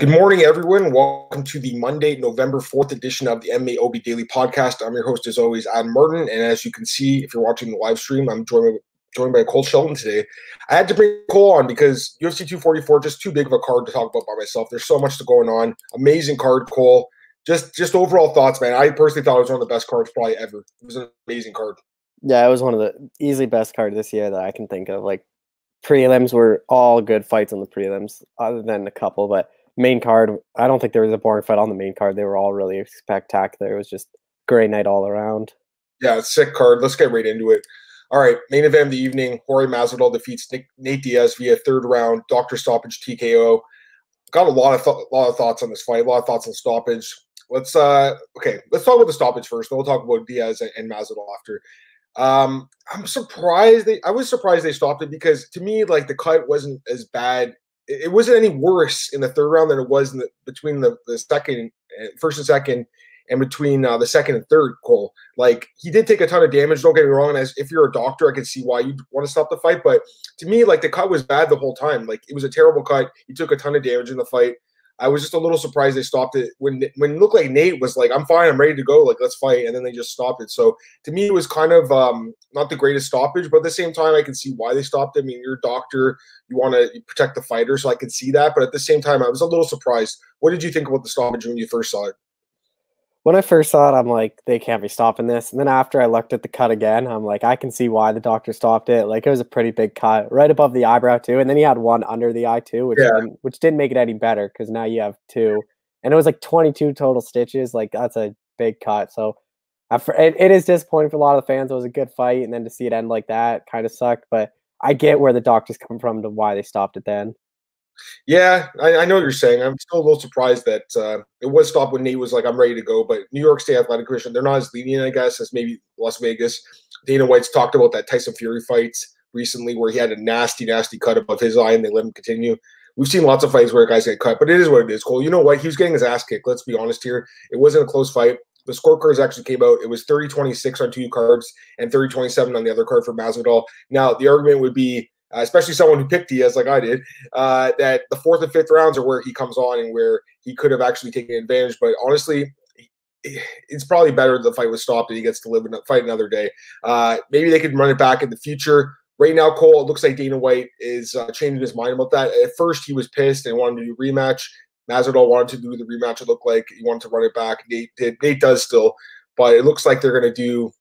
Good morning, everyone. Welcome to the Monday, November 4th edition of the MMAOB Daily Podcast. I'm your host, as always, Adam Martin. And as you can see, if you're watching the live stream, I'm joined by Cole Shelton today. I had to bring Cole on because UFC 244, just too big of a card to talk about by myself. There's so much going on. Amazing card, Cole. Just overall thoughts, man. I personally thought it was one of the best cards probably ever. It was an amazing card. Yeah, it was one of the easily best cards this year that I can think of. Like, prelims were all good fights on the prelims, other than a couple, but main card, I don't think there was a boring fight on the main card. They were all really spectacular. It was just a great night all around. Yeah, sick card. Let's get right into it. All right, main event of the evening. Jorge Masvidal defeats Nate Diaz via third round doctor stoppage TKO. Got a lot of thoughts on this fight. A lot of thoughts on stoppage. Let's talk about the stoppage first. Then we'll talk about Diaz and Masvidal after. I'm surprised. I was surprised they stopped it because to me, like, the cut wasn't as bad. It wasn't any worse in the third round than it was between the first and second, and between the second and third. Cole, like, he did take a ton of damage. Don't get me wrong. And if you're a doctor, I can see why you'd want to stop the fight. But to me, like, the cut was bad the whole time. Like, it was a terrible cut. He took a ton of damage in the fight. I was just a little surprised they stopped it when it looked like Nate was like, I'm fine, I'm ready to go, like, let's fight, and then they just stopped it. So to me, it was kind of not the greatest stoppage, but at the same time, I can see why they stopped it. I mean, you're a doctor, you want to protect the fighter, so I can see that. But at the same time, I was a little surprised. What did you think about the stoppage when you first saw it? When I first saw it, I'm like, they can't be stopping this. And then after I looked at the cut again, I'm like, I can see why the doctor stopped it. Like, it was a pretty big cut right above the eyebrow too. And then he had one under the eye too, which didn't make it any better because now you have two. And it was like 22 total stitches. Like, that's a big cut. So it is disappointing for a lot of the fans. It was a good fight. And then to see it end like that kind of sucked. But I get where the doctors come from to why they stopped it then. Yeah, I know what you're saying. I'm still a little surprised that it was stopped when Nate was like, I'm ready to go. But New York State Athletic Commission, they're not as lenient, I guess, as maybe Las Vegas. Dana White's talked about that Tyson Fury fight recently where he had a nasty, nasty cut above his eye and they let him continue. We've seen lots of fights where guys get cut, but it is what it is, Cole. You know what? He was getting his ass kicked. Let's be honest here. It wasn't a close fight. The scorecards actually came out. It was 30-26 on two cards and 30-27 on the other card for Masvidal. Now, the argument would be, especially someone who picked Diaz like I did, that the fourth and fifth rounds are where he comes on and where he could have actually taken advantage. But honestly, it's probably better the fight was stopped and he gets to live and fight another day. Maybe they could run it back in the future. Right now, Cole, it looks like Dana White is changing his mind about that. At first, he was pissed and wanted to do a rematch. Masvidal wanted to do the rematch. It looked like he wanted to run it back. Nate did. Nate does still. But it looks like they're going to do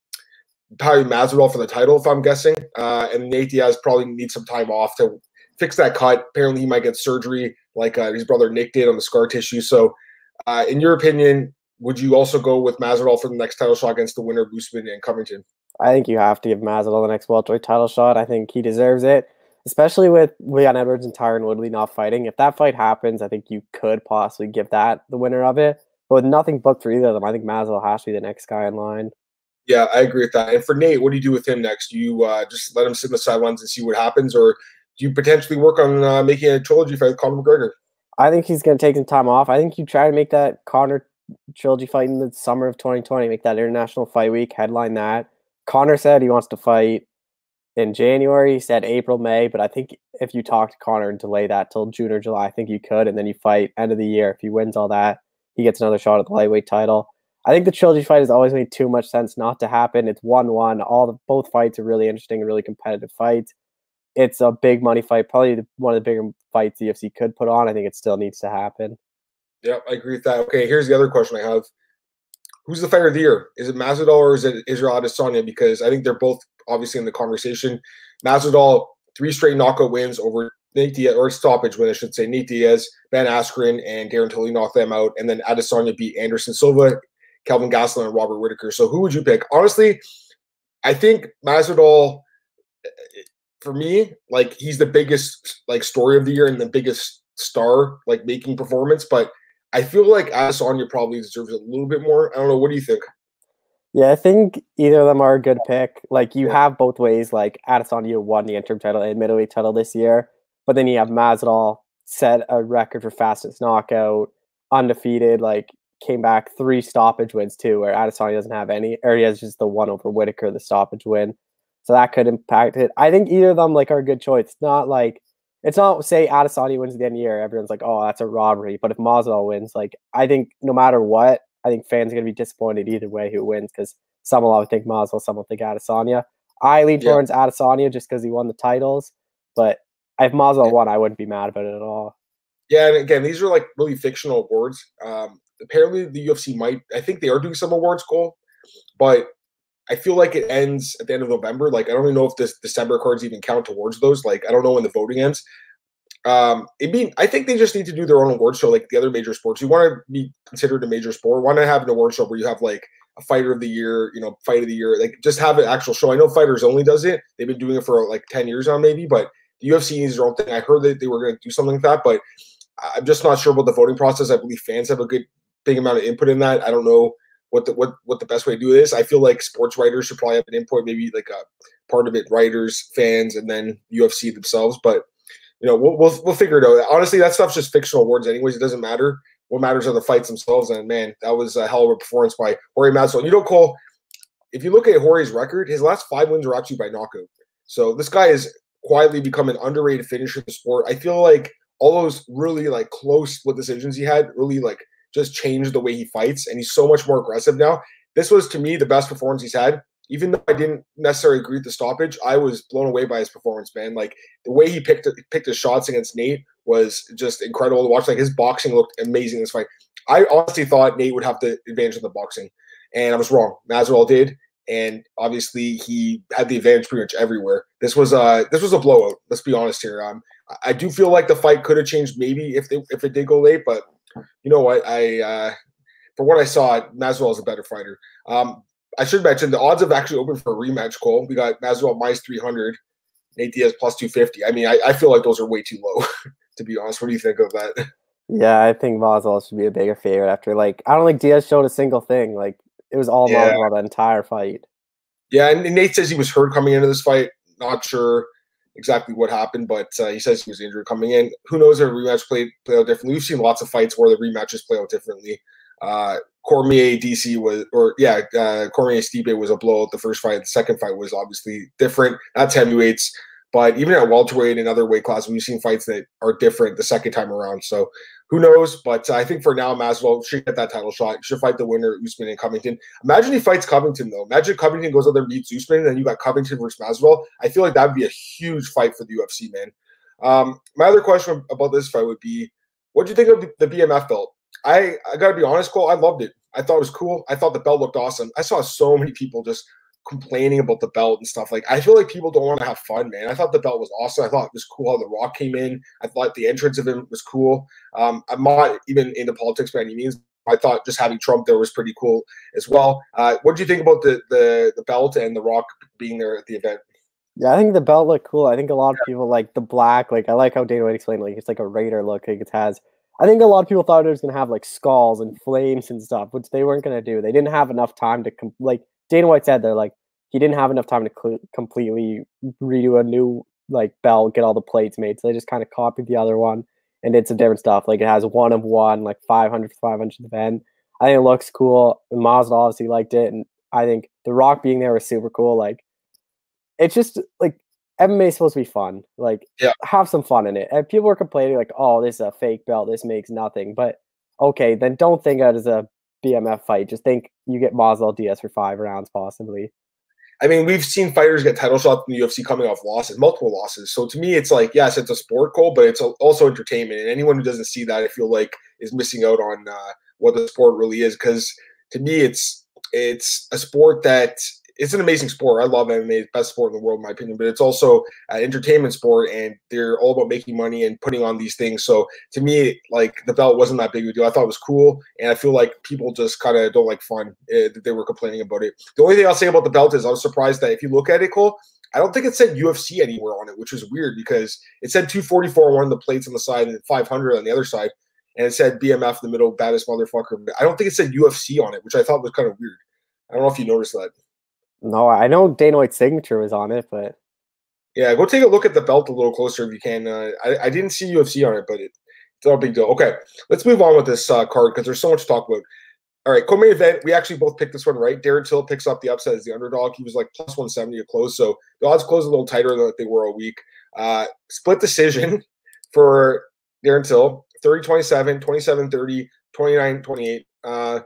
probably Masvidal for the title, if I'm guessing. And Nate Diaz probably needs some time off to fix that cut. Apparently, he might get surgery like his brother Nick did on the scar tissue. So, in your opinion, would you also go with Masvidal for the next title shot against the winner of Usman and Covington? I think you have to give Masvidal the next welterweight title shot. I think he deserves it, especially with Leon Edwards and Tyron Woodley not fighting. If that fight happens, I think you could possibly give that the winner of it. But with nothing booked for either of them, I think Masvidal has to be the next guy in line. Yeah, I agree with that. And for Nate, what do you do with him next? Do you just let him sit in the sidelines and see what happens, or do you potentially work on making a trilogy fight with Conor McGregor? I think he's going to take some time off. I think you try to make that Conor trilogy fight in the summer of 2020, make that International Fight Week, headline that. Conor said he wants to fight in January. He said April, May, but I think if you talk to Conor and delay that till June or July, I think you could, and then you fight end of the year. If he wins all that, he gets another shot at the lightweight title. I think the trilogy fight has always made too much sense not to happen. It's 1-1. Both fights are really interesting and really competitive fights. It's a big money fight, probably one of the bigger fights the UFC could put on. I think it still needs to happen. Yeah, I agree with that. Okay, here's the other question I have. Who's the fighter of the year? Is it Masvidal or is it Israel Adesanya? Because I think they're both obviously in the conversation. Masvidal, 3 straight knockout wins over Nate Diaz, or stoppage win, I should say. Nate Diaz, Ben Askren, and Darren Till knocked them out. And then Adesanya beat Anderson Silva, Kelvin Gastelum, and Robert Whitaker. So who would you pick? Honestly, I think Masvidal, for me, like, he's the biggest like story of the year and the biggest star like making performance. But I feel like Adesanya probably deserves a little bit more. I don't know. What do you think? Yeah, I think either of them are a good pick. Like, you have both ways. Like, Adesanya won the interim title and middleweight title this year, but then you have Masvidal set a record for fastest knockout, undefeated. Like, came back 3 stoppage wins too, where Adesanya doesn't have any, or he has just the one over Whitaker, the stoppage win. So that could impact it. I think either of them like are a good choice. It's not like it's not, say Adesanya wins at the end of the year, everyone's like, oh, that's a robbery. But if Masvidal wins, like, I think no matter what, I think fans are going to be disappointed either way who wins, because some will think Masvidal, some will think Adesanya. I lean towards Adesanya just because he won the titles, but if Masvidal won, I wouldn't be mad about it at all. Yeah, and again, these are like really fictional awards. Apparently, the UFC I think they are doing some awards, Cole, but I feel like it ends at the end of November. Like, I don't even know if this December cards even count towards those. Like, I don't know when the voting ends. I think they just need to do their own award show like the other major sports. You want to be considered a major sport, want to have an award show where you have like a fighter of the year, fight of the year, like just have an actual show. I know Fighters Only does it. They've been doing it for like 10 years now, maybe, but the UFC needs their own thing. I heard that they were going to do something like that, but I'm just not sure about the voting process. I believe fans have a big amount of input in that. I don't know what the best way to do this. I feel like sports writers should probably have an input, maybe like a part of it, writers, fans, and then UFC themselves. But we'll figure it out. Honestly, that stuff's just fictional awards anyways. It doesn't matter. What matters are the fights themselves. And man, that was a hell of a performance by Jorge Masvidal. Cole, if you look at Jorge's record, his last 5 wins are actually by knockout. So this guy has quietly become an underrated finisher in the sport. I feel like all those really like close split decisions he had really like just changed the way he fights, and he's so much more aggressive now. This was, to me, the best performance he's had. Even though I didn't necessarily agree with the stoppage, I was blown away by his performance, man. Like, the way he picked his shots against Nate was just incredible to watch. Like, his boxing looked amazing in this fight. I honestly thought Nate would have the advantage of the boxing, and I was wrong. Masvidal did, and obviously he had the advantage pretty much everywhere. This was a blowout. Let's be honest here. I do feel like the fight could have changed maybe if it did go late, but you know what? For what I saw, Masvidal is a better fighter. I should mention the odds have actually opened for a rematch, Cole. We got Masvidal minus 300, Nate Diaz plus 250. I mean, I feel like those are way too low, to be honest. What do you think of that? Yeah, I think Masvidal should be a bigger favorite after, like, I don't think Diaz showed a single thing. Like, it was all Masvidal the entire fight. Yeah, and Nate says he was hurt coming into this fight. Not sure exactly what happened, but he says he was injured coming in. Who knows if a rematch play out differently? We've seen lots of fights where the rematches play out differently. Cormier Stipe was a blowout the first fight. The second fight was obviously different. That's heavyweights. But even at welterweight and other weight classes, we've seen fights that are different the second time around. So who knows? But I think for now, Masvidal should get that title shot. He should fight the winner, Usman and Covington. Imagine he fights Covington, though. Imagine Covington goes out there and beats Usman, and then you got Covington versus Masvidal. I feel like that would be a huge fight for the UFC, man. My other question about this fight would be, what do you think of the BMF belt? I got to be honest, Cole, I loved it. I thought it was cool. I thought the belt looked awesome. I saw so many people just complaining about the belt and stuff. Like, I feel like people don't want to have fun, man. I thought the belt was awesome. I thought it was cool how The Rock came in. I thought the entrance of him was cool. I'm not even into politics by any means. I thought just having Trump there was pretty cool as well. What do you think about the belt and The Rock being there at the event? Yeah, I think the belt looked cool. I think a lot of people like the black. Like, I like how Dana White explained, like, it's like a Raider look. Like, it has. I think a lot of people thought it was going to have like skulls and flames and stuff, which they weren't going to do. They didn't have enough time to like Dana White said, they're like, he didn't have enough time to completely redo a new like belt, get all the plates made. So they just kind of copied the other one and did some different stuff. Like, it has 1 of 1, like 500 event. I think it looks cool. And Masvidal obviously liked it, and I think The Rock being there was super cool. Like, it's just like, MMA is supposed to be fun. Like, have some fun in it. And people were complaining like, oh, this is a fake belt. This makes nothing. But okay, then don't think of it as a BMF fight. Just think you get Masvidal Diaz for 5 rounds possibly. I mean, we've seen fighters get title shots in the UFC coming off losses, multiple losses. So to me, it's like, yes, it's a sport, Cole, but it's also entertainment. And anyone who doesn't see that, I feel like, is missing out on what the sport really is. Because to me, it's a sport that it's an amazing sport. I love MMA, it's the best sport in the world, in my opinion, but it's also an entertainment sport, and they're all about making money and putting on these things. So to me, like, the belt wasn't that big of a deal. I thought it was cool, and I feel like people just kind of don't like fun. They were complaining about it. The only thing I'll say about the belt is I was surprised that if you look at it, Cole, I don't think it said UFC anywhere on it, which was weird because it said 244 on one of the plates on the side and 500 on the other side, and it said BMF in the middle, baddest motherfucker. But I don't think it said UFC on it, which I thought was kind of weird. I don't know if you noticed that. No, I know Dana White's signature was on it, but yeah, go take a look at the belt a little closer if you can. I didn't see UFC on it, but it's not a big deal. Okay, let's move on with this card because there's so much to talk about. All right, co-main event. We actually both picked this one right. Darren Till picks up the upset as the underdog. He was like plus 170 to close, so the odds closed a little tighter than they were all week. Split decision. for Darren Till, 30-27, 27-30, 29-28.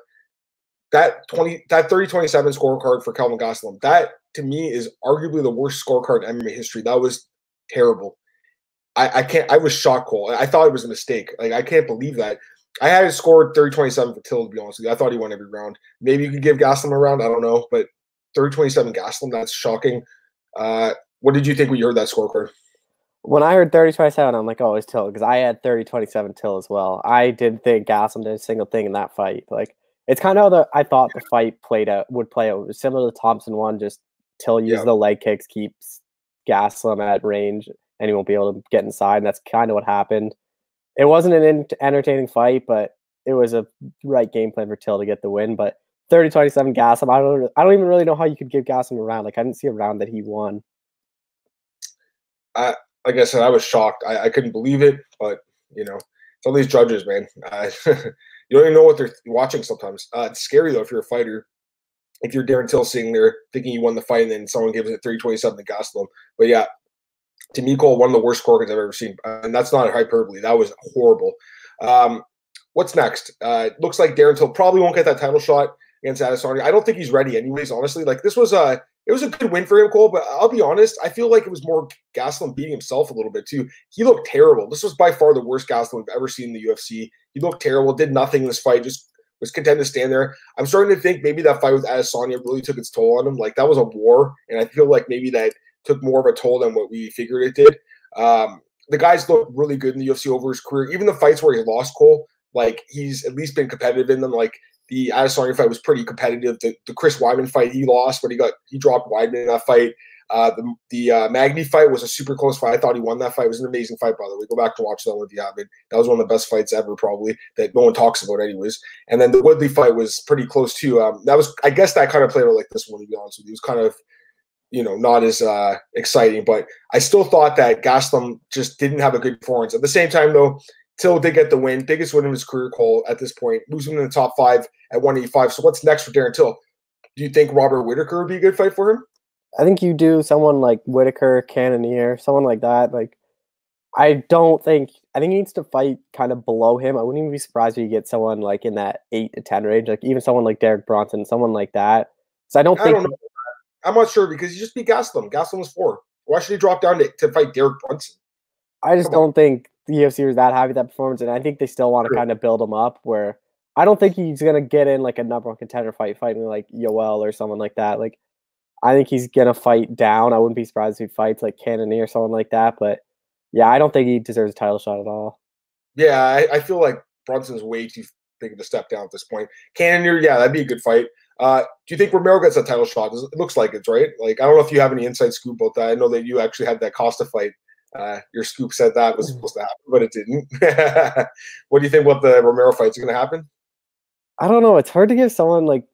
That 30-27 scorecard for Kelvin Gastelum, that to me is arguably the worst scorecard in MMA history. That was terrible. I was shocked, Cole. I thought it was a mistake. Like, I can't believe that. I had it scored 30-27 for Till, to be honest with you. I thought he won every round. Maybe you could give Gastelum a round. I don't know. But 30-27 Gastelum, that's shocking. What did you think when you heard that scorecard? When I heard 30-27, I'm like, oh, it's Till, because I had 30-27 Till as well. I didn't think Gastelum did a single thing in that fight. Like, it's kind of how I thought the fight would play out. It was similar to the Thompson one, just Till used the leg kicks, keeps Gastelum at range, and he won't be able to get inside. And that's kind of what happened. It wasn't an entertaining fight, but it was a right game plan for Till to get the win. But 30-27 Gastelum, I don't even really know how you could give Gastelum a round. Like, I didn't see a round that he won. Like I said, I was shocked. I couldn't believe it, but some of these judges, man, you don't even know what they're watching sometimes. It's scary though if you're a fighter. If you're Darren Till sitting there thinking you won the fight and then someone gives it 30-27 to Gastelum. But yeah, to me, Cole, one of the worst scorecards I've ever seen, and that's not a hyperbole. That was horrible. What's next? It looks like Darren Till probably won't get that title shot against Adesanya. I don't think he's ready anyways, honestly. Like, this was it was a good win for him, Cole, but I'll be honest, I feel like it was more Gastelum beating himself a little bit too. He looked terrible. This was by far the worst Gastelum we've ever seen in the UFC. He looked terrible, did nothing in this fight, just was content to stand there. I'm starting to think maybe that fight with Adesanya really took its toll on him. Like, that was a war, and I feel like maybe that took more of a toll than what we figured it did. The guy's looked really good in the UFC over his career. Even the fights where he lost, Cole, like, he's at least been competitive in them. Like, the Adesanya fight was pretty competitive. The Chris Weidman fight he lost, but he dropped Weidman in that fight. The Magny fight was a super close fight. I thought he won that fight. It was an amazing fight, by the way. Go back to watch that one if you haven't. That was one of the best fights ever, probably, that no one talks about anyways. And then the Woodley fight was pretty close too. I guess that kind of played out like this one, to be honest with you. It was kind of, not as exciting, but I still thought that Gastelum just didn't have a good performance. At the same time, though, Till did get the win, biggest win of his career, Cole, at this point, losing in the top 5 at 185. So what's next for Darren Till? Do you think Robert Whittaker would be a good fight for him? I think you do someone like Whittaker, Cannonier, someone like that. Like, I think he needs to fight kind of below him. I wouldn't even be surprised if you get someone like in that 8 to 10 range, like even someone like Derek Bronson, someone like that. So I don't know. I'm not sure because he just beat Gastelum. Gastelum was 4. Why should he drop down to fight Derek Brunson? I just don't think the UFC was that happy with that performance, and I think they still want to kind of build him up where I don't think he's going to get in like a number one contender fighting like Yoel or someone like that. Like, I think he's going to fight down. I wouldn't be surprised if he fights like Cannonier or someone like that, but yeah, I don't think he deserves a title shot at all. Yeah, I feel like Brunson's way too big of a step down at this point. Cannonier, yeah, that'd be a good fight. Do you think Romero gets a title shot? It looks like it's right. Like, I don't know if you have any inside scoop about that. I know that you actually had that Costa fight. Your scoop said that was supposed to happen, but it didn't. What do you think about the Romero fight? Is it going to happen? I don't know. It's hard to give someone like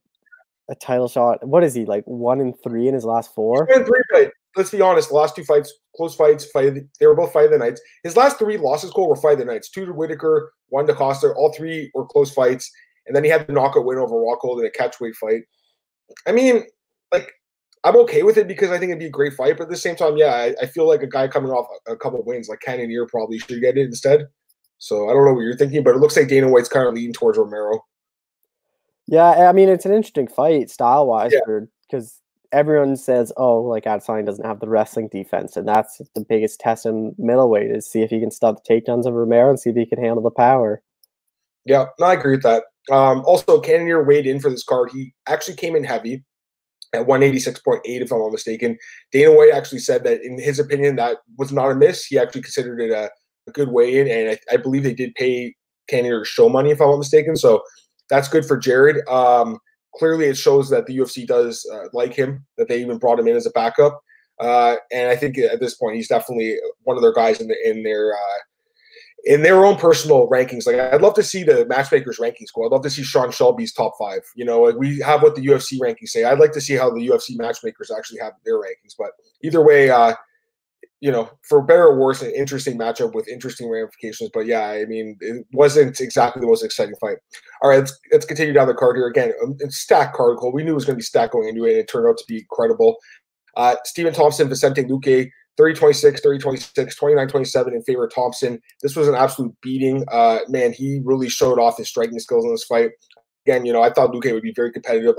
a title shot. What is he, like 1-3 in his last 4? 1-3, but let's be honest. The last 2 fights, close fights. They were both fight of the nights. His last 3 losses, Cole, were fight of the nights. 2 to Whittaker, 1 to Costa. All 3 were close fights. And then he had the knockout win over Rockhold in a catchweight fight. I mean, like, I'm okay with it because I think it'd be a great fight. But at the same time, yeah, I feel like a guy coming off a couple of wins, like Cannonier, probably should get it instead. So I don't know what you're thinking, but it looks like Dana White's kind of leaning towards Romero. Yeah, I mean, it's an interesting fight style-wise because everyone says, oh, like, Adesanya doesn't have the wrestling defense, and that's the biggest test in middleweight is see if he can stop the takedowns of Romero and see if he can handle the power. Yeah, no, I agree with that. Also, Cannonier weighed in for this card. He actually came in heavy at 186.8, if I'm not mistaken. Dana White actually said that, in his opinion, that was not a miss. He actually considered it a good weigh-in, and I believe they did pay Cannonier show money, if I'm not mistaken. So that's good for Jared. Clearly, it shows that the UFC does like him, that they even brought him in as a backup. And I think at this point, he's definitely one of their guys in their own personal rankings. Like, I'd love to see the matchmakers rankings go. I'd love to see Sean Shelby's top 5. Like, we have what the UFC rankings say. I'd like to see how the UFC matchmakers actually have their rankings. But either way, for better or worse, an interesting matchup with interesting ramifications. But yeah, I mean, it wasn't exactly the most exciting fight. All right, let's continue down the card here. Again, a stacked card, Cole. We knew it was going to be stacked going into it, and it turned out to be incredible. Stephen Thompson, Vicente Luque, 30-26, 30-26, 29-27 in favor of Thompson. This was an absolute beating. Man, he really showed off his striking skills in this fight. Again, you know, I thought Luque would be very competitive.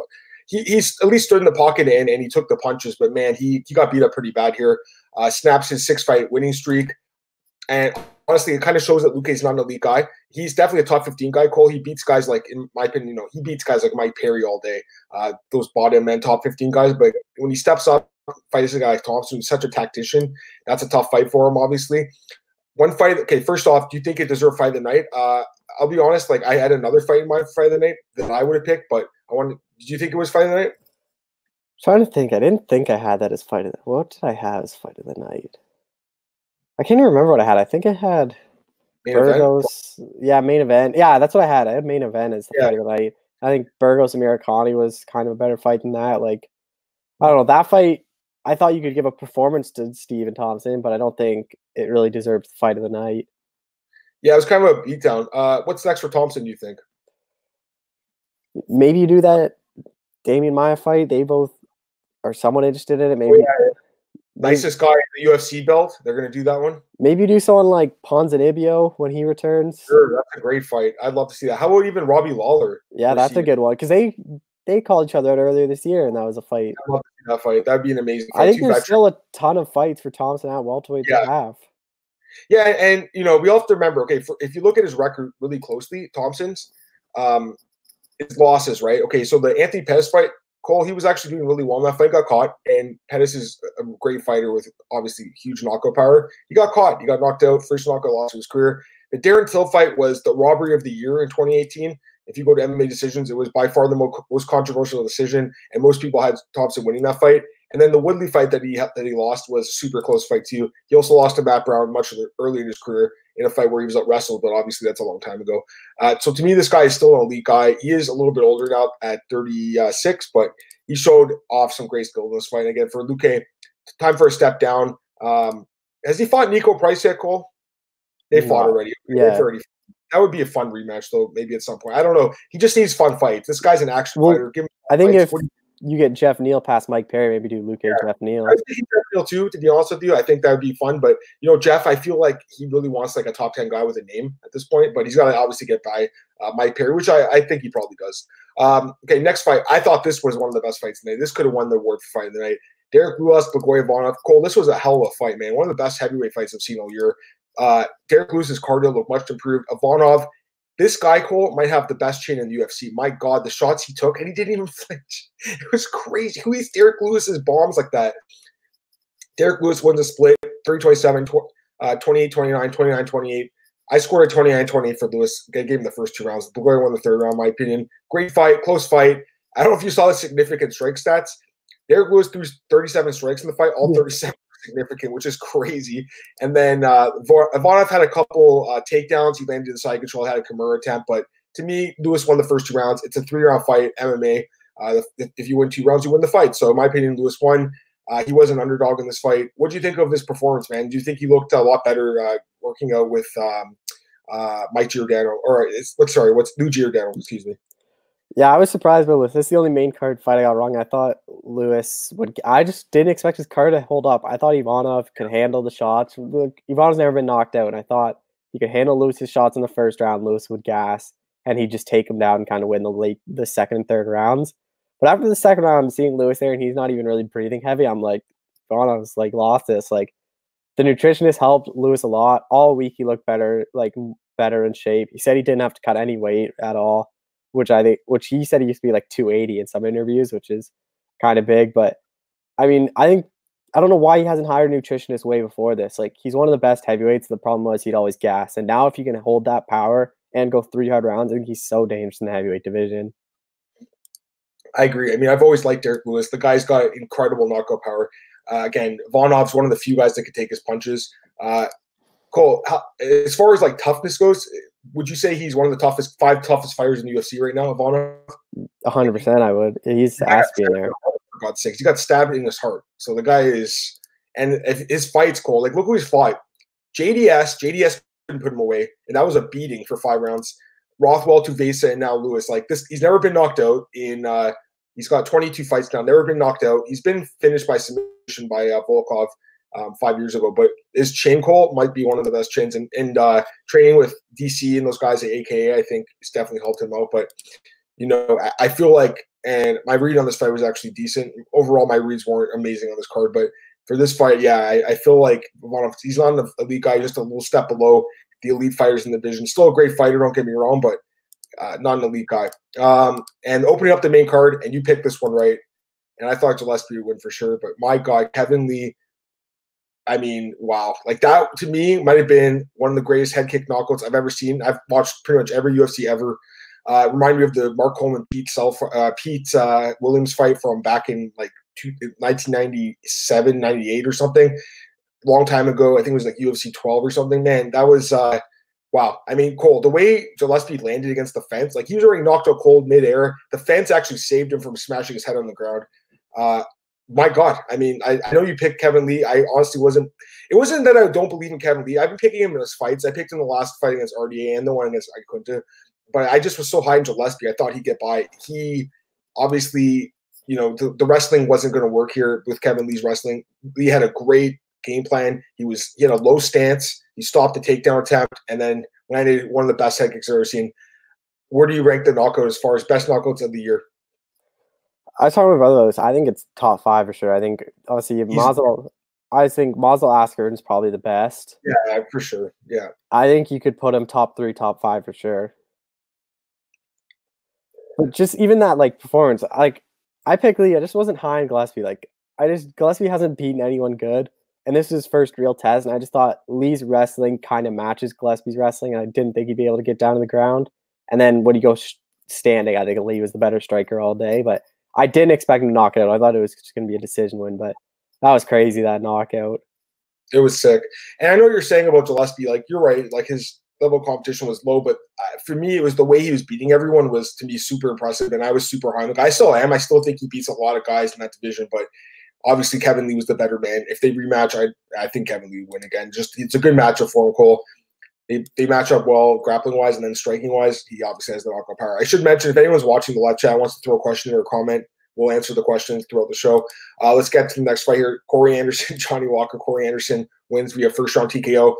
He's at least stood in the pocket and he took the punches, but man, he got beat up pretty bad here. Snaps his 6-fight winning streak. And honestly, it kind of shows that Luque's not an elite guy. He's definitely a top 15 guy, Cole. He beats guys like, in my opinion, you know, he beats guys like Mike Perry all day, those bottom end top 15 guys. But when he steps up, fights a guy like Thompson, who's such a tactician, that's a tough fight for him, obviously. One fight, okay, first off, do you think it deserved fight of the night? I'll be honest, like I had another fight in my fight of the night that I would have picked, but did you think it was fight of the night? I'm trying to think. I didn't think I had that as fight of the night. What did I have as fight of the night? I can't even remember what I had. I think I had Burgos. Yeah, main event. Yeah, that's what I had. I had main event as the fight of the night. I think Burgos and Murakami was kind of a better fight than that. Like, I don't know. That fight, I thought you could give a performance to Stephen Thompson, but I don't think it really deserves the fight of the night. Yeah, it was kind of a beatdown. What's next for Thompson, do you think? Maybe you do that Damian Maia fight. They both are somewhat interested in it. Maybe. Oh, yeah. Nicest guy in the UFC belt. They're going to do that one. Maybe you do someone like Ponzinibbio when he returns. Sure, that's a great fight. I'd love to see that. How about even Robbie Lawler? Yeah, that's a good one because they called each other out earlier this year, and that was a fight. I'd love to see that fight. That'd be an amazing fight. I think there's still a ton of fights for Thompson at welterweight to have. Yeah, and you know, we all have to remember, okay, if you look at his record really closely, Thompson's, his losses, right? Okay, so the Anthony Pettis fight, Cole, he was actually doing really well in that fight, got caught, and Pettis is a great fighter with obviously huge knockout power. He got caught. He got knocked out, first knockout loss of his career. The Darren Till fight was the robbery of the year in 2018. If you go to MMA decisions, it was by far the most controversial decision, and most people had Thompson winning that fight. And then the Woodley fight that he lost was a super close fight too. He also lost to Matt Brown much early in his career in a fight where he was out wrestled, but obviously that's a long time ago. So to me, this guy is still an elite guy. He is a little bit older now at 36, but he showed off some great skill in this fight. Again, for Luque, time for a step down. Has he fought Nico Price yet, Cole? They fought already. Yeah. That would be a fun rematch, though, maybe at some point. I don't know. He just needs fun fights. This guy's an action fighter. Give him I think fights. if you get Jeff Neal past Mike Perry, maybe do Luque Jeff Neal. I was thinking Jeff Neal, too, to be honest with you. I think that would be fun. But, you know, Jeff, I feel like he really wants like a top 10 guy with a name at this point. But he's got to obviously get by Mike Perry, which I think he probably does. Okay, next fight. I thought this was one of the best fights tonight. This could have won the award for fight of the night. Derek Lewis, Blagoy Ivanov. Cole, this was a hell of a fight, man. One of the best heavyweight fights I've seen all year. Derek Lewis's cardio looked much improved. Ivanov, this guy, Cole, might have the best chin in the UFC. My God, the shots he took, and he didn't even flinch. It was crazy. Who eats Derek Lewis's bombs like that? Derek Lewis wins a split, 30-27, 28-29, 29-28. I scored a 29-28 for Lewis. I gave him the first two rounds. Blagoy won the third round, in my opinion. Great fight, close fight. I don't know if you saw the significant strike stats. Derek Lewis threw 37 strikes in the fight, all 37 significant, which is crazy. And then Ivanov had a couple takedowns. He landed in side control, had a Kimura attempt. But to me, Lewis won the first two rounds. It's a 3-round fight, MMA. If you win 2 rounds, you win the fight. So in my opinion, Lewis won. He was an underdog in this fight. What do you think of this performance, man? Do you think he looked a lot better working out with Mike Giordano? Or what's Lou Giordano, excuse me. Yeah, I was surprised by Lewis. This is the only main card fight I got wrong. I thought Lewis would. I just didn't expect his card to hold up. I thought Ivanov could handle the shots. Ivanov's never been knocked out, and I thought he could handle Lewis's shots in the first round. Lewis would gas, and he'd just take him down and kind of win the second and third rounds. But after the second round, I'm seeing Lewis there, and he's not even really breathing heavy. I'm like, Ivanov's like lost this. Like the nutritionist helped Lewis a lot all week. He looked better, better in shape. He said he didn't have to cut any weight at all. Which he said he used to be like 280 in some interviews, which is kind of big. But I mean, I don't know why he hasn't hired a nutritionist way before this. Like he's one of the best heavyweights. The problem was he'd always gas. And now if you can hold that power and go 3 hard rounds, I think he's so dangerous in the heavyweight division. I agree. I mean, I've always liked Derek Lewis. The guy's got incredible knockout power. Again, Ivanov's one of the few guys that can take his punches. Cole, as far as like toughness goes, would you say he's one of the 5 toughest fighters in the UFC right now, Ivanov? 100%, I would. He's asking there. For God's sakes, he got stabbed in his heart. So the guy is, and if his fights, Cole, like look who he's fought. JDS couldn't put him away, and that was a beating for 5 rounds. Rothwell, Tuvesa, and now Lewis. Like this, he's never been knocked out in. He's got 22 fights now. Never been knocked out. He's been finished by submission by Volkov. 5 years ago. But his chin, Cole, might be one of the best chins. And training with DC and those guys at AKA, I think it's definitely helped him out. But, I feel like, and my read on this fight was actually decent. Overall, my reads weren't amazing on this card. But for this fight, yeah, I feel like he's not an elite guy, just a little step below the elite fighters in the division. Still a great fighter, don't get me wrong, but not an elite guy. And opening up the main card, and you picked this one right, and I thought Gillespie would win for sure. But my God, Kevin Lee, I mean, wow. Like that, to me, might have been one of the greatest head kick knockouts I've ever seen. I've watched pretty much every UFC ever. Remind me of the Mark Coleman Pete Williams fight from back in like 1997, 98 or something. Long time ago. I think it was like UFC 12 or something. Man, that was wow. I mean, Cole, the way Gillespie landed against the fence, like he was already knocked out cold midair. The fence actually saved him from smashing his head on the ground. My God. I mean, I know you picked Kevin Lee. I honestly wasn't. It wasn't that I don't believe in Kevin Lee. I've been picking him in his fights. I picked him the last fight against RDA and the one against Iaquinta. But I just was so high in Gillespie. I thought he'd get by. He obviously, the wrestling wasn't going to work here with Kevin Lee's wrestling. Lee had a great game plan. He had a low stance. He stopped the takedown attempt and then landed one of the best head kicks I've ever seen. Where do you rank the knockout as far as best knockouts of the year? I was talking about those. I think it's top 5 for sure. I think obviously Masvidal. I think Masvidal Askren is probably the best. Yeah, for sure. Yeah. I think you could put him top 3, top 5 for sure. But just even that like performance, like I picked Lee. I just wasn't high on Gillespie. Like Gillespie hasn't beaten anyone good. And this is his first real test, and I just thought Lee's wrestling kind of matches Gillespie's wrestling, and I didn't think he'd be able to get down to the ground. And then when he goes standing, I think Lee was the better striker all day, but I didn't expect him to knock it out. I thought it was just going to be a decision win, but that was crazy, that knockout. It was sick. And I know what you're saying about Gillespie. Like, you're right. Like, his level of competition was low, but for me, it was the way he was beating everyone was, to me, super impressive, and I was super high. Like, I still am. I still think he beats a lot of guys in that division, but obviously, Kevin Lee was the better man. If they rematch, I think Kevin Lee would win again. Just it's a good matchup for him, Cole. They match up well grappling-wise and then striking-wise. He obviously has the knockout power. I should mention, if anyone's watching the live chat wants to throw a question or a comment, we'll answer the questions throughout the show. Let's get to the next fight here. Corey Anderson, Johnny Walker. Corey Anderson wins via first-round TKO.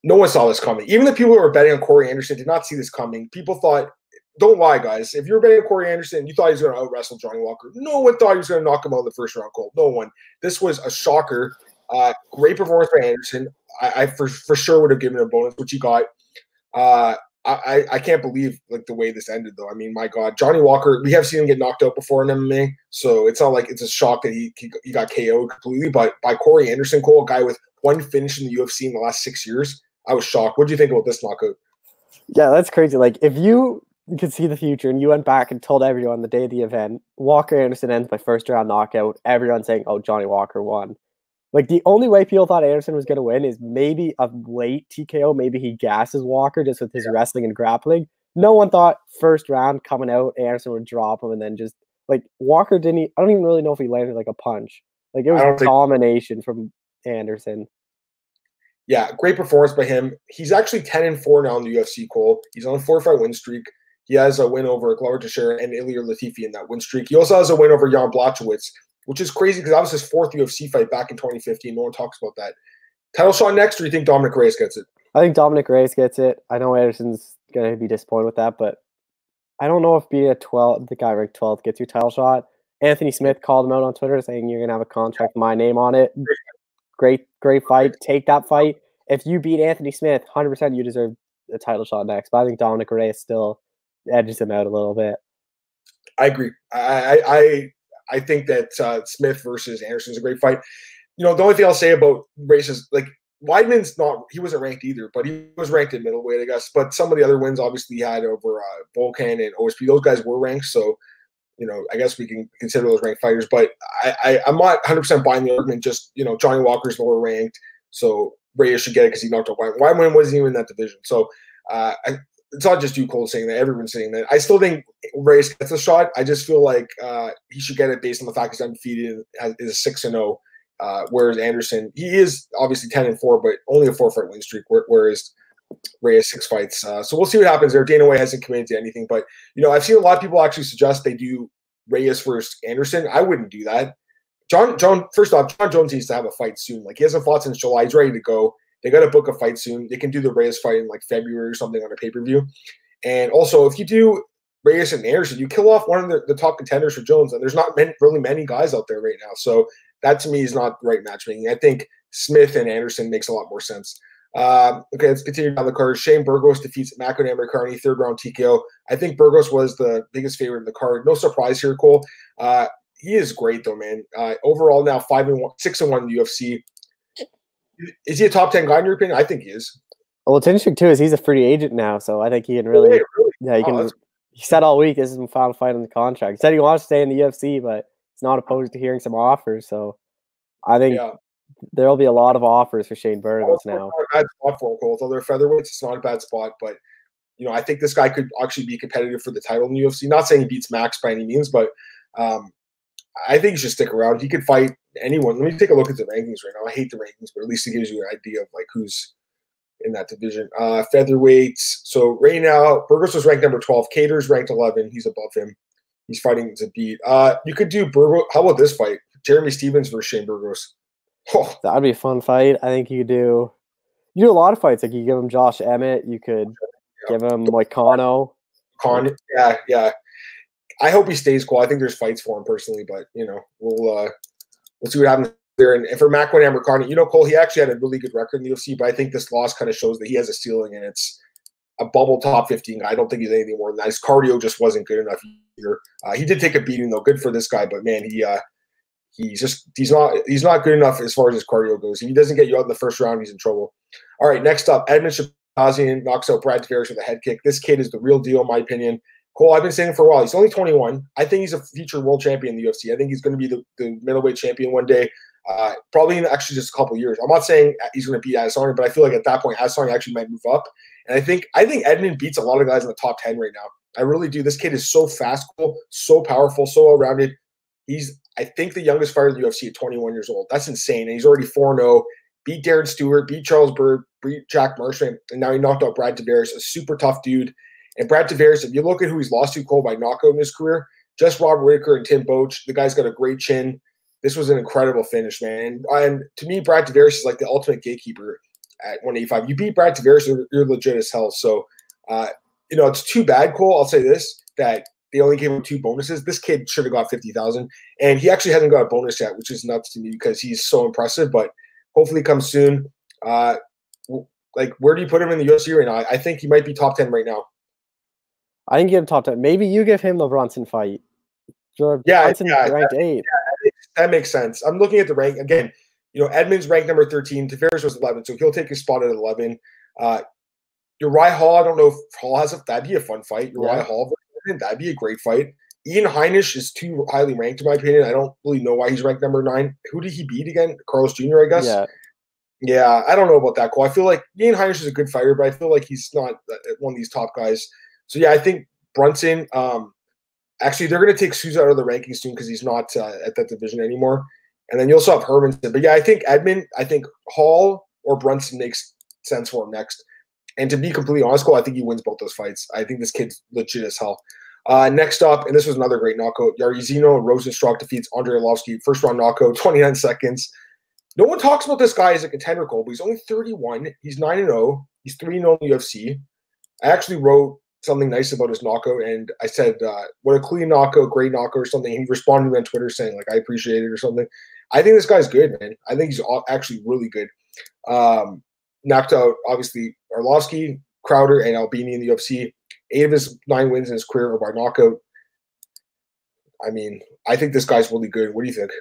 No one saw this coming. Even the people who were betting on Corey Anderson did not see this coming. People thought, don't lie, guys. If you were betting on Corey Anderson, you thought he was going to out-wrestle Johnny Walker. No one thought he was going to knock him out in the first round, Cole. No one. This was a shocker. Great performance by Anderson. I for sure would have given him a bonus, which he got. I can't believe like the way this ended, though. I mean, my God, Johnny Walker. We have seen him get knocked out before in MMA, so it's not like it's a shock that he got KO'd completely. But by Corey Anderson, Cole, a guy with one finish in the UFC in the last 6 years, I was shocked. What do you think about this knockout? Yeah, that's crazy. Like, if you could see the future and you went back and told everyone the day of the event, Walker Anderson ends by first round knockout, everyone saying, oh, Johnny Walker won. Like, the only way people thought Anderson was going to win is maybe a late TKO. Maybe he gasses Walker just with his wrestling and grappling. No one thought first round coming out, Anderson would drop him and then just, like, Walker didn't, I don't even really know if he landed, like, a punch. Like, it was domination from Anderson. Yeah, great performance by him. He's actually 10-4 now in the UFC, Cole. He's on a 4-fight win streak. He has a win over Glover Teixeira and Ilir Latifi in that win streak. He also has a win over Jan Blachowicz, which is crazy because that was his 4th UFC fight back in 2015. No one talks about that. Title shot next, or do you think Dominic Reyes gets it? I think Dominic Reyes gets it. I know Anderson's going to be disappointed with that, but I don't know if being a 12, the guy ranked 12th gets your title shot. Anthony Smith called him out on Twitter saying you're going to have a contract with my name on it. Great fight. Take that fight. If you beat Anthony Smith, 100% you deserve a title shot next. But I think Dominic Reyes still edges him out a little bit. I agree. I think that Smith versus Anderson is a great fight. You know, the only thing I'll say about Reyes is, like, Weidman's not, he wasn't ranked either, but he was ranked in middleweight, I guess. But some of the other wins obviously he had over Volkan and OSP. Those guys were ranked, so, you know, I guess we can consider those ranked fighters. But I'm not 100% buying the argument. Just, you know, Johnny Walker's lower ranked, so Reyes should get it because he knocked out Weidman. Weidman wasn't even in that division. So it's not just you, Cole, saying that. Everyone's saying that. I still think Reyes gets a shot. I just feel like he should get it based on the fact he's undefeated and is 6-0. Whereas Anderson, he is obviously 10-4, but only a 4-fight win streak. Whereas Reyes 6 fights. So we'll see what happens there. Dana White hasn't committed to anything, but you know, I've seen a lot of people actually suggest they do Reyes versus Anderson. I wouldn't do that. First off, John Jones needs to have a fight soon. Like, he hasn't fought since July. He's ready to go. They got to book a fight soon. They can do the Reyes fight in like February or something on a pay-per-view. And also, if you do Reyes and Anderson, you kill off one of the top contenders for Jones, and there's not really many guys out there right now. So that to me is not the right matchmaking. I think Smith and Anderson makes a lot more sense. Okay, let's continue down the card. Shane Burgos defeats McMahon Carney, third round TKO. I think Burgos was the biggest favorite in the card. No surprise here, Cole. He is great though, man. Overall now 5-1, 6-1 in the UFC. Is he a top 10 guy in your opinion? I think he is. Well, what's interesting too is he's a free agent now, so I think he can really. Yeah, he can. He said all week this is his final fight on the contract. He said he wants to stay in the UFC, but he's not opposed to hearing some offers. So I think there will be a lot of offers for Shane Burgos now. Not a bad spot for him, Cole. Although they're featherweights, it's not a bad spot. But I think this guy could actually be competitive for the title in the UFC. Not saying he beats Max by any means, but I think he should stick around. He could fight anyone. Let me take a look at the rankings right now. I hate the rankings, but at least it gives you an idea of like who's in that division. Featherweights. So right now, Burgos was ranked number 12. Cater's ranked 11. He's above him. He's fighting to beat. You could do Burgos. How about this fight? Jeremy Stevens versus Shane Burgos. Oh. That would be a fun fight. I think you do a lot of fights. Like you give him Josh Emmett. You could give him like Kano. Yeah. I hope he stays cool. I think there's fights for him personally, but we'll see what happens there. And for McMahon Carney, Cole, he actually had a really good record in the UFC, but I think this loss kind of shows that he has a ceiling and it's a bubble top 15 guy. I don't think he's anything more than that. His cardio just wasn't good enough either. He did take a beating though. Good for this guy, but man, he's not good enough as far as his cardio goes. If he doesn't get you out in the first round, he's in trouble. All right, next up, Edmen Shahbazyan knocks out Brad Tavares with a head kick. This kid is the real deal, in my opinion. Cole, I've been saying it for a while. He's only 21. I think he's a future world champion in the UFC. I think he's going to be the middleweight champion one day, probably in actually just a couple years. I'm not saying he's going to beat Adesanya, but I feel like at that point, Adesanya actually might move up. And I think Edmen beats a lot of guys in the top 10 right now. I really do. This kid is so fast, Cole, so powerful, so well-rounded. He's, I think, the youngest fighter in the UFC at 21 years old. That's insane. And he's already 4-0, beat Darren Stewart, beat Charles Byrd, beat Jack Marshman, and now he knocked out Brad Tavares, a super tough dude. And Brad Tavares, if you look at who he's lost to, Cole, by knockout in his career, just Robert Whittaker and Tim Boach. The guy's got a great chin. This was an incredible finish, man. And to me, Brad Tavares is like the ultimate gatekeeper at 185. You beat Brad Tavares, you're legit as hell. So, it's too bad, Cole. I'll say this, that they only gave him 2 bonuses. This kid should have got 50,000, and he actually hasn't got a bonus yet, which is nuts to me because he's so impressive. But hopefully, it comes soon. Where do you put him in the UFC right now? I think he might be top 10 right now. I think you give him top 10. Maybe you give him the Brunson fight. Brunson ranked 8. Yeah, that makes sense. I'm looking at the rank again. Edmonds ranked number 13. Tavares was 11, so he'll take his spot at 11. Uriah Hall, I don't know if Hall has that'd be a fun fight. Uriah Hall, that'd be a great fight. Ian Heinisch is too highly ranked, in my opinion. I don't really know why he's ranked number 9. Who did he beat again? Carlos Jr., I guess? Yeah, I don't know about that, Cole. I feel like Ian Heinisch is a good fighter, but I feel like he's not one of these top guys. So, yeah, I think Brunson actually, they're going to take Souza out of the rankings soon because he's not at that division anymore. And then you also have Hermanson. But, yeah, I think Hall or Brunson makes sense for him next. And to be completely honest, Cole, I think he wins both those fights. I think this kid's legit as hell. Next up, and this was another great knockout, Jairzinho Rosenstruck defeats Andrei Arlovski. First-round knockout, 29 seconds. No one talks about this guy as a contender, Cole, but he's only 31. He's 9-0. He's 3-0 in the UFC. I actually wrote something nice about his knockout, and I said, what a clean knockout, great knockout or something. He responded to me on Twitter saying, I appreciate it or something. I think this guy's good, man. I think he's actually really good. Knocked out, obviously, Arlovski, Crowder, and Albini in the UFC. 8 of his 9 wins in his career are by knockout. I mean, I think this guy's really good. What do you think?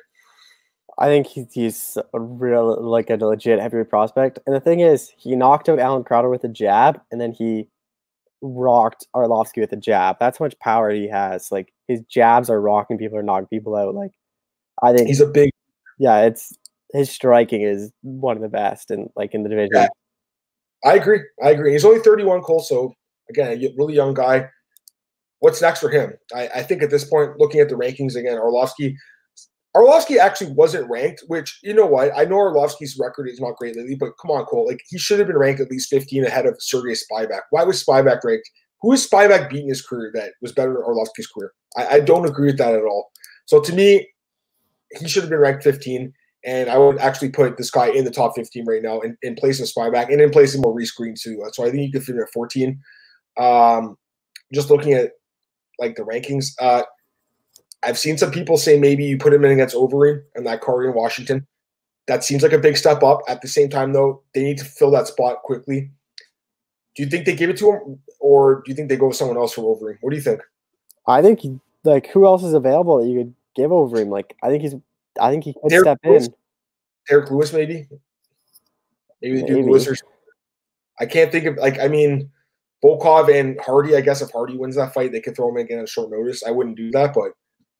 I think he's a real, a legit heavyweight prospect. And the thing is, he knocked out Alan Crowder with a jab, and then he rocked Arlovski with a jab. That's how much power he has. His jabs are rocking people or knocking people out. I think he's a big. Yeah, his striking is one of the best in the division. Yeah, I agree. He's only 31, Cole. So again, a really young guy. What's next for him? I think at this point, looking at the rankings again, Arlovski actually wasn't ranked, which, you know what? I know Arlovski's record is not great lately, but come on, Cole. He should have been ranked at least 15 ahead of Sergey Spivak. Why was Spivak ranked? Who has Spivak beaten his career that was better than Arlovski's career? I don't agree with that at all. So to me, he should have been ranked 15. And I would actually put this guy in the top 15 right now in place of Spyback and in place of Maurice Green too. So I think you could fit him at 14. Just looking at like the rankings, I've seen some people say maybe you put him in against Overeem and that card in Washington. That seems like a big step up. At the same time, though, they need to fill that spot quickly. Do you think they give it to him, or do you think they go with someone else for Overeem? What do you think? I think like who else is available that you could give Overeem? Like I think he could Derek step Lewis? in. Derek Lewis, maybe they do Lewis or something. I can't think of Volkov and Hardy. I guess if Hardy wins that fight, they could throw him in again on short notice. I wouldn't do that, but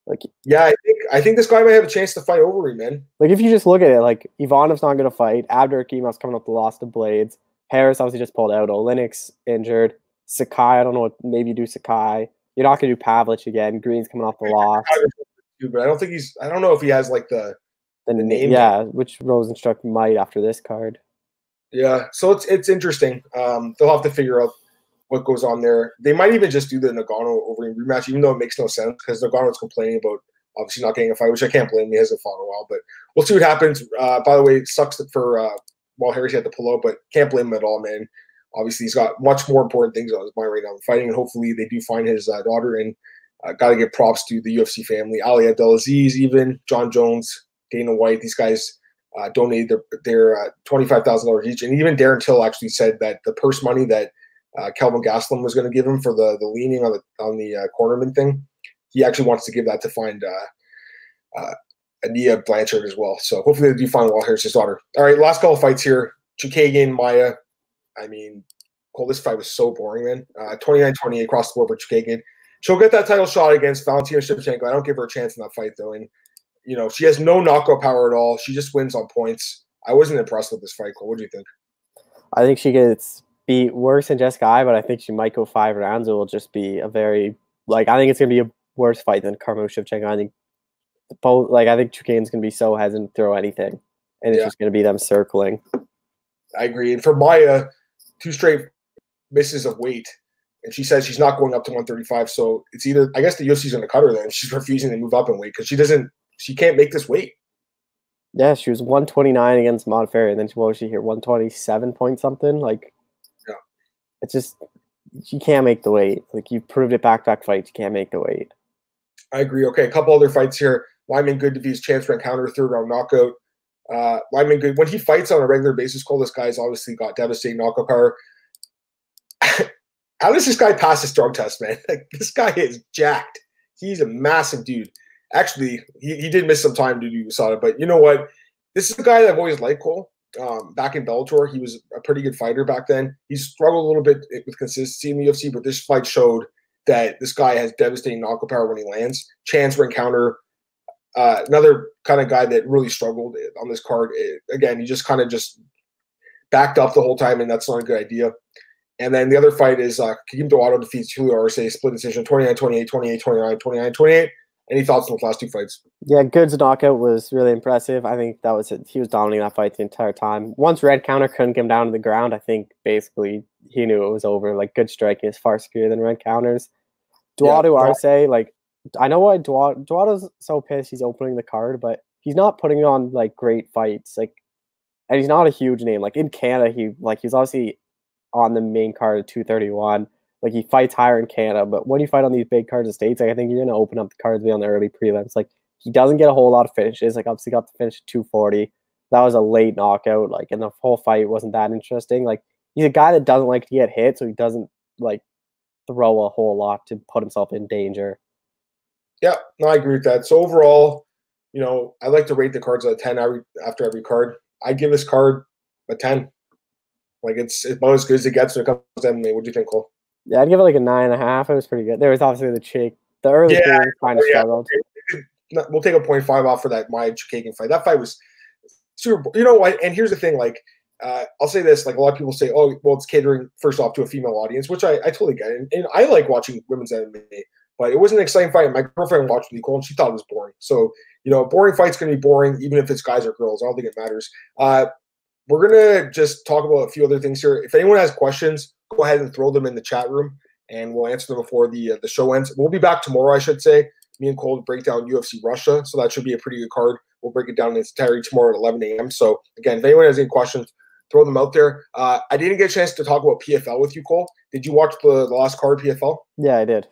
like yeah, I think this guy might have a chance to fight Overeem, man. Like if you just look at it, like Ivanov's not going to fight. Abdurakimov's coming up the loss to Blades. Harris obviously just pulled out. Oleinik's injured. Sakai, I don't know what. Maybe do Sakai. You're not going to do Pavlich again. Green's coming off the loss. But I don't think I don't know if he has like the name. Yeah, which Rosenstruck might after this card. Yeah, so it's interesting. They'll have to figure out what goes on there. They might even just do the Nagano-Overeem rematch, even though it makes no sense because Nagano's complaining about obviously not getting a fight, which I can't blame him. He hasn't fought in a while, but we'll see what happens. By the way, it sucks for Harris had to pull out, but can't blame him at all, man. Obviously, he's got much more important things on his mind right now than fighting, and hopefully they do find his daughter. And got to give props to the UFC family, Ali Abdelaziz, even John Jones, Dana White. These guys donated their $25,000 each, and even Darren Till actually said that the purse money that Kelvin Gastelum was going to give him for the leaning on the cornerman thing, he actually wants to give that to find Ania Blanchard as well. So hopefully they do find Walt Harris's daughter. All right, last couple of fights here. Chookagian, Maia. I mean, Cole, this fight was so boring, man. 29-28 across the board for Chookagian. She'll get that title shot against Valentina Shevchenko. I don't give her a chance in that fight, though. And, she has no knockout power at all. She just wins on points. I wasn't impressed with this fight, Cole. What do you think? I think she gets beat worse than Jessica Ai, but I think she might go 5 rounds. It will just be a very, I think it's going to be a worse fight than Kamaru Shevchenko. I think I think Chookagian's going to be so hesitant to throw anything, and it's just going to be them circling. I agree. And for Maia, 2 straight misses of weight, and she says she's not going up to 135. So it's either, I guess the UFC's going to cut her then. She's refusing to move up in weight because she can't make this weight. Yeah, she was 129 against Montferry, and then what was she here? 127 point something. Yeah, it's just she can't make the weight. You proved it back-to-back fights. You can't make the weight. I agree. Okay, a couple other fights here. Lyman Good defeats Chance for encounter, 3rd round knockout. Lyman Good, when he fights on a regular basis, Cole, this guy's obviously got devastating knockout power. How does this guy pass his drug test, man? This guy is jacked. He's a massive dude. Actually, he did miss some time due to USADA, but you know what? This is a guy that I've always liked, Cole. Back in Bellator, he was a pretty good fighter back then. He struggled a little bit with consistency in the UFC, but this fight showed that this guy has devastating knockout power when he lands. Chance for encounter, another kind of guy that really struggled on this card. Again, he just kind of just backed up the whole time, and that's not a good idea. And then the other fight is Kakim Duato defeats Julio Arce, split decision, 29-28, 28-29, 29-28. Any thoughts on the last 2 fights? Yeah, Good's knockout was really impressive. I think that was it. He was dominating that fight the entire time. Once Red Counter couldn't get him down to the ground, I think basically he knew it was over. Good striking is far superior than Red Counters. Duato Arce, I know why Duato's so pissed he's opening the card, but he's not putting on great fights. And he's not a huge name. In Canada, he's obviously on the main card at 231. He fights higher in Canada, but when you fight on these big cards of states, I think you're going to open up the cards beyond the early prelims. He doesn't get a whole lot of finishes. Obviously got the finish at 240. That was a late knockout. And the whole fight wasn't that interesting. He's a guy that doesn't like to get hit, so he doesn't throw a whole lot to put himself in danger. Yeah, no, I agree with that. So overall, I like to rate the cards at a 10 after every card. I give this card a 10. It's about as good as it gets when it comes to MMA. What do you think, Cole? Yeah, I'd give it a 9.5. It was pretty good. There was obviously the early kind of struggled. We'll take a 0.5 off for that Maia Chookagian fight. That fight was super. You know what? And here's the thing. I'll say this. A lot of people say, "Oh, well, it's catering first off to a female audience," which I totally get. And I like watching women's MMA, but it wasn't an exciting fight. My girlfriend watched Nicole, and she thought it was boring. So a boring fight's gonna be boring, even if it's guys or girls. I don't think it matters. We're gonna just talk about a few other things here. If anyone has questions, go ahead and throw them in the chat room, and we'll answer them before the show ends. We'll be back tomorrow, I should say. me and Cole break down UFC Russia. So that should be a pretty good card. We'll break it down in its entirety tomorrow at 11 a.m. So again, if anyone has any questions, throw them out there. I didn't get a chance to talk about PFL with you, Cole. Did you watch the last card, PFL? Yeah, I did.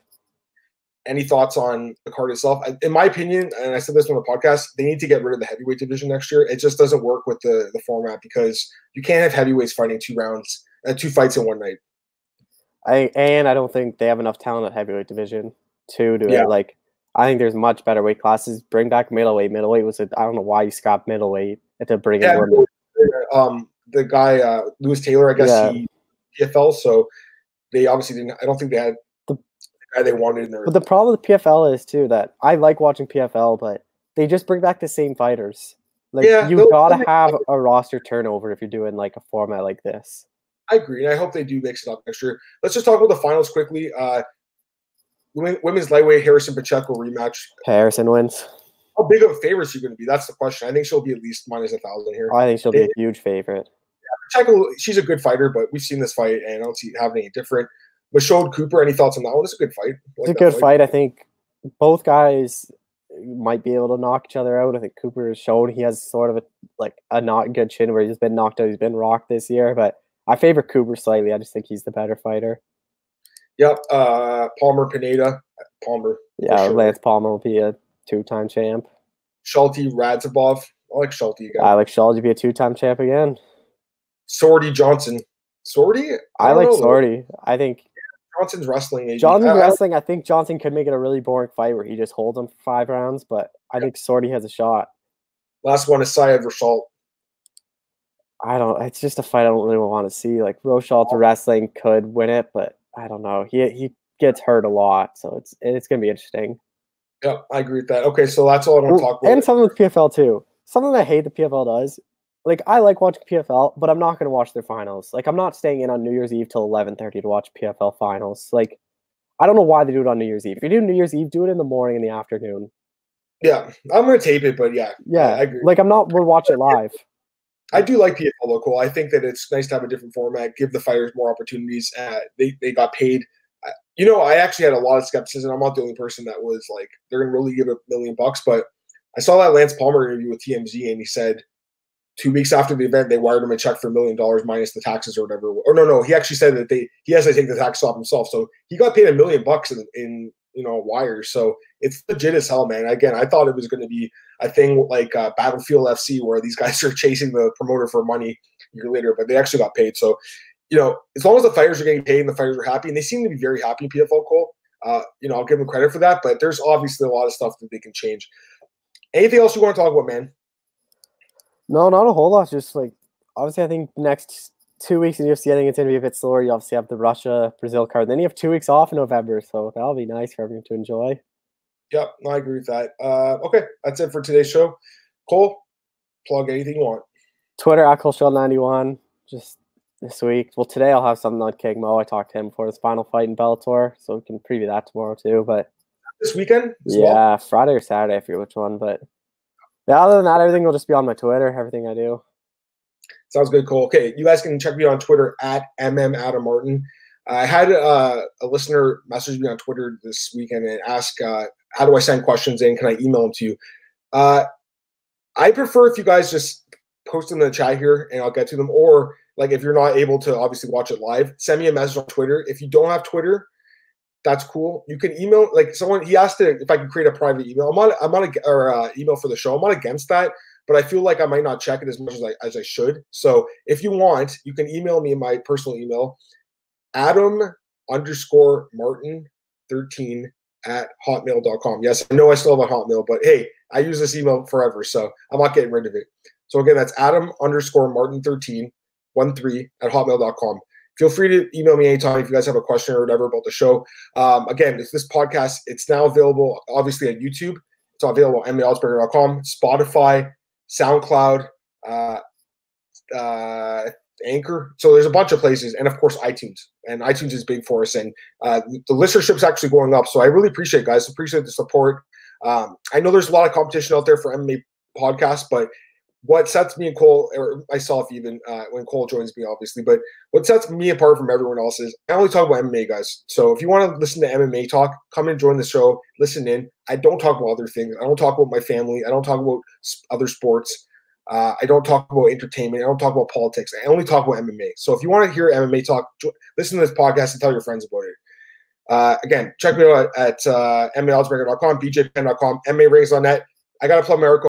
Any thoughts on the card itself? In my opinion, and I said this on the podcast, they need to get rid of the heavyweight division next year. It just doesn't work with the format because you can't have heavyweights fighting 2 fights in one night. I don't think they have enough talent at heavyweight division to do it. Like, I think there's much better weight classes. Bring back middleweight. Middleweight was I don't know why you scrapped middleweight to bring in one. The guy Lewis Taylor, I guess he PFL. So they obviously didn't. I don't think they had the guy they wanted in there. But the problem with PFL is too that I like watching PFL, but they just bring back the same fighters. Like you gotta have a roster turnover if you're doing like a format like this. I agree, and I hope they do mix it up next year. Let's just talk about the finals quickly. Women's lightweight Harrison Pacheco rematch. Harrison wins. How big of a favorite is she going to be? That's the question. I think she'll be at least minus 1,000 here. I think she'll be a huge favorite. Yeah, Pacheco, she's a good fighter, but we've seen this fight, and I don't see it having any different. Michaud Cooper, any thoughts on that one? It's a good fight. It's a good fight. I think both guys might be able to knock each other out. I think Cooper has shown he has sort of a not good chin where he's been knocked out. He's been rocked this year, but I favor Cooper slightly. I just think he's the better fighter. Yep. Palmer Pineda. Palmer. Yeah, sure. Lance Palmer will be a 2-time champ. Schulte Radzabov. I like Schulte again. I like Schulte to be a 2-time champ again. Sorty Johnson. Sorty? I like Sorty. I think Johnson's wrestling. Maybe. Wrestling. I think Johnson could make it a really boring fight where he just holds him for 5 rounds, but I think Sorty has a shot. Last one is Syed Rochalt. It's just a fight I don't really want to see. Like Rochalt's wrestling could win it, but I don't know. He gets hurt a lot, so it's gonna be interesting. Yeah, I agree with that. Okay, so that's all I want to talk about. And something with PFL too. Something I hate the PFL does. Like I like watching PFL, but I'm not gonna watch their finals. Like I'm not staying in on New Year's Eve till 11:30 to watch PFL finals. Like I don't know why they do it on New Year's Eve. If you do New Year's Eve, do it in the morning and the afternoon. Yeah, I'm gonna tape it, but yeah, I agree. Like we'll watch it live. I do like PFL local. I think that it's nice to have a different format, give the fighters more opportunities. They got paid. I actually had a lot of skepticism. I'm not the only person that was like, they're going to really give $1 million. But I saw that Lance Palmer interview with TMZ, and he said 2 weeks after the event, they wired him a check for $1 million minus the taxes or whatever. Or no, he actually said that he has to take the tax off himself. So he got paid $1 million in wires. So it's legit as hell, man. Again, I thought it was going to be a thing like Battlefield FC where these guys are chasing the promoter for money a year later, but they actually got paid. So, as long as the fighters are getting paid and the fighters are happy, and they seem to be very happy in PFL, Cole, I'll give them credit for that, but there's obviously a lot of stuff that they can change. Anything else you want to talk about, man? No, not a whole lot. Just like, obviously, I think next 2 weeks in UFC, I think it's going to be a bit slower. You obviously have the Russia-Brazil card. Then you have 2 weeks off in November, so that'll be nice for everyone to enjoy. Yep, I agree with that. Okay, that's it for today's show. Cole, plug anything you want. Twitter, @ColeShell91, just this week. Well, today I'll have something on King Mo. I talked to him before his final fight in Bellator, so we can preview that tomorrow too. But this weekend? Yeah, Friday or Saturday, I forget which one. But yeah, other than that, everything will just be on my Twitter, everything I do. Sounds good, Cole. Okay, you guys can check me on Twitter @MMAdamMartin. I had a listener message me on Twitter this weekend and ask, how do I send questions in? Can I email them to you? I prefer if you guys just post in the chat here and I'll get to them. Or like if you're not able to obviously watch it live, send me a message on Twitter. If you don't have Twitter, that's cool. You can email, like someone, he asked if I could create a private email. Email for the show. I'm not against that, but I feel like I might not check it as much as I should. So if you want, you can email me my personal email, Adam_Martin13 @hotmail.com. Yes, I know I still have a Hotmail, but hey, I use this email forever, so I'm not getting rid of it. So again, that's Adam_Martin13 @hotmail.com. Feel free to email me anytime if you guys have a question or whatever about the show. Again, this podcast, it's now available, obviously, on YouTube. It's available on MMAOB.com, Spotify, SoundCloud, Anchor. So there's a bunch of places, and of course, iTunes. And iTunes is big for us, and the listenership's actually going up. So I really appreciate it, guys. Appreciate the support. I know there's a lot of competition out there for MMA podcasts, but what sets me and Cole, or myself even, when Cole joins me, obviously, but what sets me apart from everyone else is I only talk about MMA, guys. So if you want to listen to MMA talk, come and join the show, listen in. I don't talk about other things. I don't talk about my family. I don't talk about other sports. I don't talk about entertainment. I don't talk about politics. I only talk about MMA. So if you want to hear MMA talk, listen to this podcast and tell your friends about it. Again, check me out at MMAOddsbreaker.com, bjpenn.com, MMARings.net. I got to plug my article